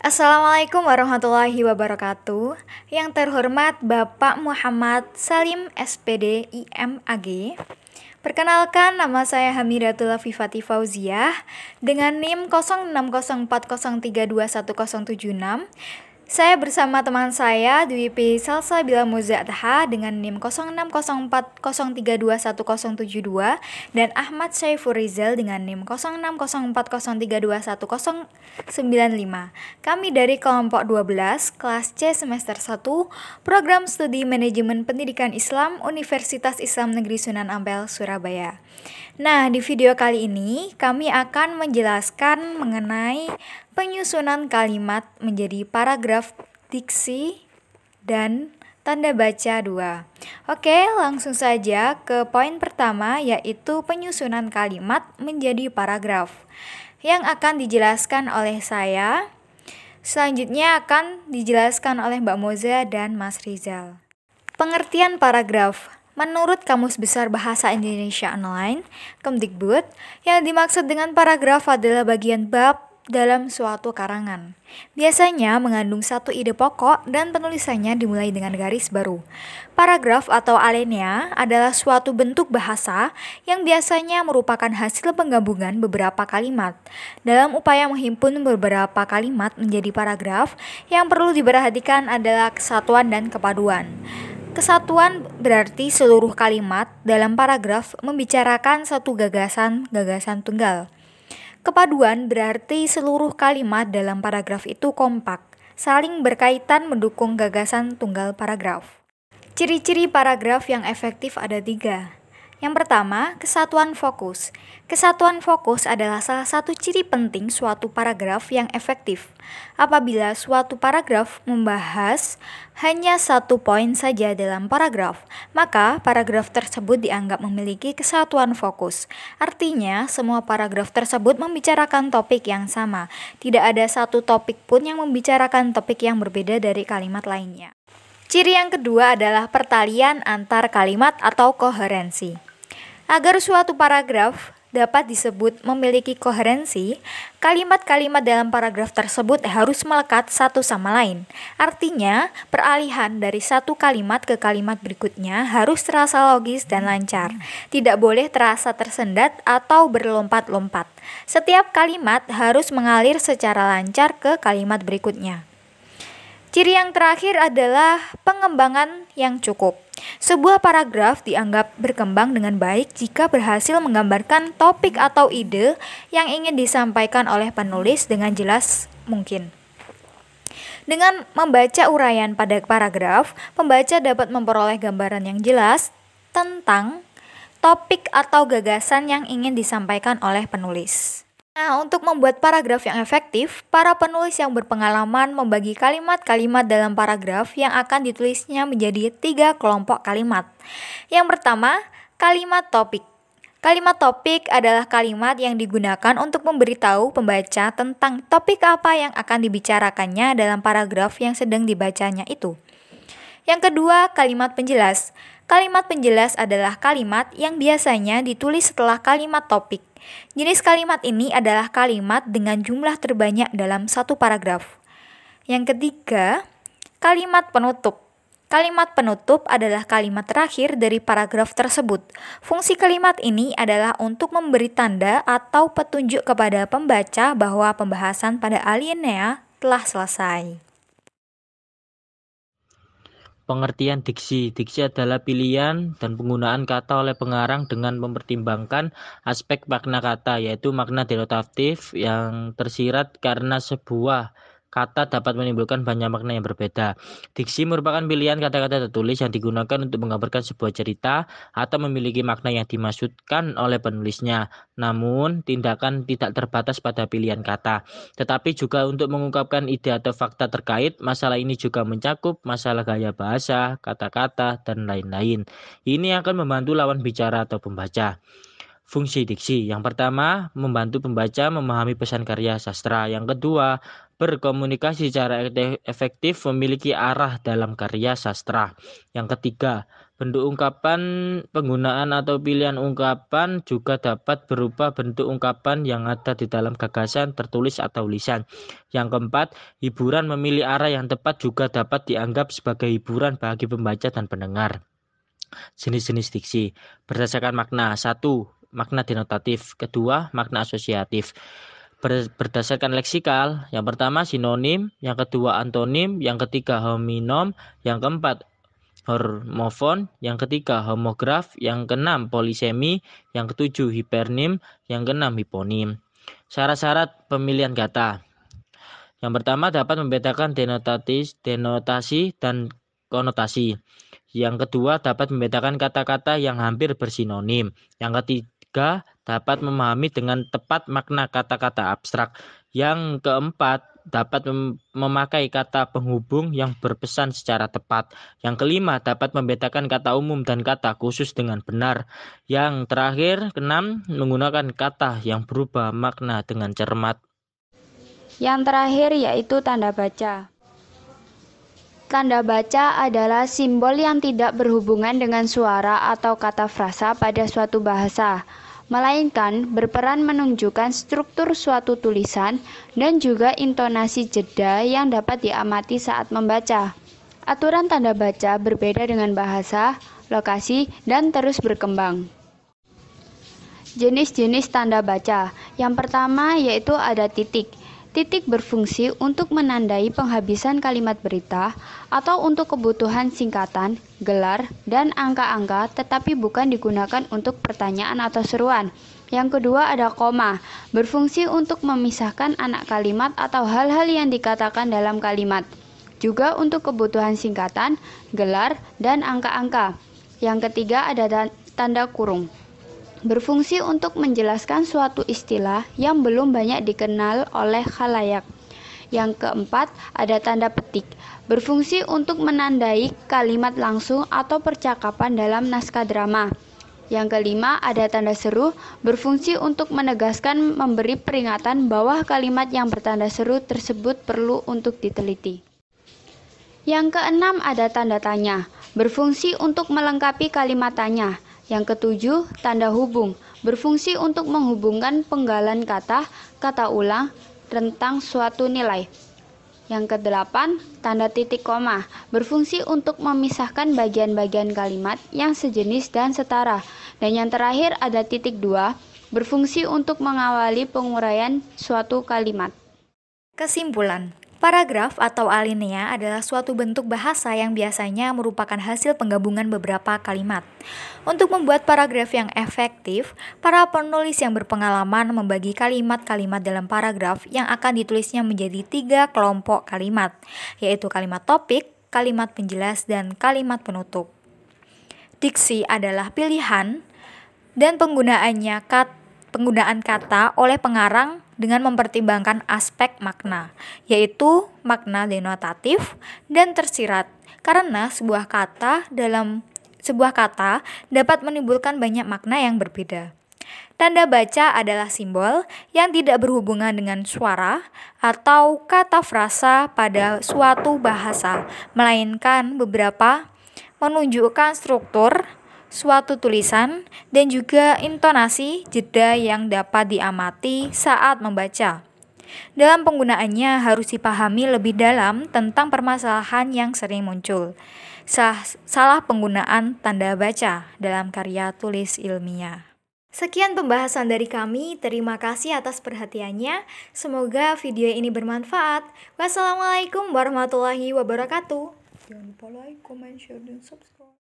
Assalamualaikum warahmatullahi wabarakatuh. Yang terhormat Bapak Muhammad Salim SPD IMAG. Perkenalkan, nama saya Hamidatul Fifati Fauziah dengan NIM 060403210076. Saya bersama teman saya Dwi P. Salsabila Muzadha dengan NIM 060403210072 dan Ahmad Syaifur Rizal dengan NIM 060403210095. Kami dari kelompok 12 kelas C semester 1 Program Studi Manajemen Pendidikan Islam Universitas Islam Negeri Sunan Ampel, Surabaya. Nah, di video kali ini kami akan menjelaskan mengenai penyusunan kalimat menjadi paragraf, diksi, dan tanda baca 2. Oke, langsung saja ke poin pertama, yaitu penyusunan kalimat menjadi paragraf yang akan dijelaskan oleh saya. Selanjutnya akan dijelaskan oleh Mbak Moza dan Mas Rizal. Pengertian paragraf. Menurut Kamus Besar Bahasa Indonesia Online, Kemdikbud, yang dimaksud dengan paragraf adalah bagian bab dalam suatu karangan. Biasanya mengandung satu ide pokok dan penulisannya dimulai dengan garis baru. Paragraf atau alinea adalah suatu bentuk bahasa yang biasanya merupakan hasil penggabungan beberapa kalimat. Dalam upaya menghimpun beberapa kalimat menjadi paragraf, yang perlu diperhatikan adalah kesatuan dan kepaduan. Kesatuan berarti seluruh kalimat dalam paragraf membicarakan satu gagasan tunggal. Kepaduan berarti seluruh kalimat dalam paragraf itu kompak, saling berkaitan mendukung gagasan tunggal paragraf. Ciri-ciri paragraf yang efektif ada 3. Yang pertama, kesatuan fokus. Kesatuan fokus adalah salah satu ciri penting suatu paragraf yang efektif. Apabila suatu paragraf membahas hanya satu poin saja dalam paragraf, maka paragraf tersebut dianggap memiliki kesatuan fokus. Artinya, semua paragraf tersebut membicarakan topik yang sama. Tidak ada satu topik pun yang membicarakan topik yang berbeda dari kalimat lainnya. Ciri yang kedua adalah pertalian antar kalimat atau koherensi. Agar suatu paragraf dapat disebut memiliki koherensi, kalimat-kalimat dalam paragraf tersebut harus melekat satu sama lain. Artinya, peralihan dari satu kalimat ke kalimat berikutnya harus terasa logis dan lancar. Tidak boleh terasa tersendat atau berlompat-lompat. Setiap kalimat harus mengalir secara lancar ke kalimat berikutnya. Ciri yang terakhir adalah pengembangan yang cukup. Sebuah paragraf dianggap berkembang dengan baik jika berhasil menggambarkan topik atau ide yang ingin disampaikan oleh penulis dengan jelas mungkin. Dengan membaca uraian pada paragraf, pembaca dapat memperoleh gambaran yang jelas tentang topik atau gagasan yang ingin disampaikan oleh penulis. Nah, untuk membuat paragraf yang efektif, para penulis yang berpengalaman membagi kalimat-kalimat dalam paragraf yang akan ditulisnya menjadi 3 kelompok kalimat. Yang pertama, kalimat topik. Kalimat topik adalah kalimat yang digunakan untuk memberitahu pembaca tentang topik apa yang akan dibicarakannya dalam paragraf yang sedang dibacanya itu. Yang kedua, kalimat penjelas. Kalimat penjelas adalah kalimat yang biasanya ditulis setelah kalimat topik. Jenis kalimat ini adalah kalimat dengan jumlah terbanyak dalam satu paragraf. Yang ketiga, kalimat penutup. Kalimat penutup adalah kalimat terakhir dari paragraf tersebut. Fungsi kalimat ini adalah untuk memberi tanda atau petunjuk kepada pembaca bahwa pembahasan pada alinea telah selesai. Pengertian diksi. Diksi adalah pilihan dan penggunaan kata oleh pengarang dengan mempertimbangkan aspek makna kata, yaitu makna denotatif yang tersirat karena sebuah kata dapat menimbulkan banyak makna yang berbeda. Diksi merupakan pilihan kata-kata tertulis yang digunakan untuk menggambarkan sebuah cerita atau memiliki makna yang dimaksudkan oleh penulisnya. Namun, tindakan tidak terbatas pada pilihan kata, tetapi juga untuk mengungkapkan ide atau fakta terkait. Masalah ini juga mencakup masalah gaya bahasa, kata-kata, dan lain-lain. Ini akan membantu lawan bicara atau pembaca. Fungsi diksi. Yang pertama, membantu pembaca memahami pesan karya sastra. Yang kedua, berkomunikasi secara efektif, memiliki arah dalam karya sastra. Yang ketiga, Bentuk ungkapan, penggunaan atau pilihan ungkapan juga dapat berupa bentuk ungkapan yang ada di dalam gagasan, tertulis atau lisan. Yang keempat, hiburan memilih arah yang tepat juga dapat dianggap sebagai hiburan bagi pembaca dan pendengar. Jenis-jenis diksi berdasarkan makna. 1. Makna denotatif. Kedua, makna asosiatif. Berdasarkan leksikal, yang pertama sinonim, yang kedua antonim, yang ketiga homonim, yang keempat hormofon, yang ketiga homograf, yang keenam polisemi, yang ketujuh hipernim, yang keenam hiponim. Syarat-syarat pemilihan kata. Yang pertama dapat membedakan denotasi dan konotasi. Yang kedua dapat membedakan kata-kata yang hampir bersinonim. Yang ketiga dapat memahami dengan tepat makna kata-kata abstrak. Yang keempat dapat memakai kata penghubung yang berpesan secara tepat. Yang kelima dapat membedakan kata umum dan kata khusus dengan benar. Yang terakhir, keenam, menggunakan kata yang berubah makna dengan cermat. Yang terakhir yaitu tanda baca. Tanda baca adalah simbol yang tidak berhubungan dengan suara atau kata frasa pada suatu bahasa, melainkan berperan menunjukkan struktur suatu tulisan dan juga intonasi jeda yang dapat diamati saat membaca. Aturan tanda baca berbeda dengan bahasa, lokasi, dan terus berkembang. Jenis-jenis tanda baca. Yang pertama yaitu ada titik. Titik berfungsi untuk menandai penghabisan kalimat berita atau untuk kebutuhan singkatan, gelar, dan angka-angka, tetapi bukan digunakan untuk pertanyaan atau seruan. Yang kedua ada koma, berfungsi untuk memisahkan anak kalimat atau hal-hal yang dikatakan dalam kalimat. Juga untuk kebutuhan singkatan, gelar, dan angka-angka. Yang ketiga ada tanda kurung. Berfungsi untuk menjelaskan suatu istilah yang belum banyak dikenal oleh khalayak. Yang keempat, ada tanda petik. Berfungsi untuk menandai kalimat langsung atau percakapan dalam naskah drama. Yang kelima, ada tanda seru. Berfungsi untuk menegaskan memberi peringatan bahwa kalimat yang bertanda seru tersebut perlu untuk diteliti. Yang keenam, ada tanda tanya. Berfungsi untuk melengkapi kalimat tanya. Yang ketujuh, tanda hubung, berfungsi untuk menghubungkan penggalan kata, kata ulang, tentang suatu nilai. Yang kedelapan, tanda titik koma, berfungsi untuk memisahkan bagian-bagian kalimat yang sejenis dan setara. Dan yang terakhir ada titik dua, berfungsi untuk mengawali penguraian suatu kalimat. Kesimpulan. Paragraf atau alinea adalah suatu bentuk bahasa yang biasanya merupakan hasil penggabungan beberapa kalimat. Untuk membuat paragraf yang efektif, para penulis yang berpengalaman membagi kalimat-kalimat dalam paragraf yang akan ditulisnya menjadi 3 kelompok kalimat, yaitu kalimat topik, kalimat penjelas, dan kalimat penutup. Diksi adalah pilihan dan penggunaan kata oleh pengarang dengan mempertimbangkan aspek makna, yaitu makna denotatif dan tersirat, karena sebuah kata dapat menimbulkan banyak makna yang berbeda. Tanda baca adalah simbol yang tidak berhubungan dengan suara atau kata frasa pada suatu bahasa, melainkan beberapa menunjukkan struktur suatu tulisan dan juga intonasi jeda yang dapat diamati saat membaca. Dalam penggunaannya harus dipahami lebih dalam tentang permasalahan yang sering muncul. Salah penggunaan tanda baca dalam karya tulis ilmiah. Sekian pembahasan dari kami, terima kasih atas perhatiannya. Semoga video ini bermanfaat. Wassalamualaikum warahmatullahi wabarakatuh. Jangan lupa like, comment, share, dan subscribe.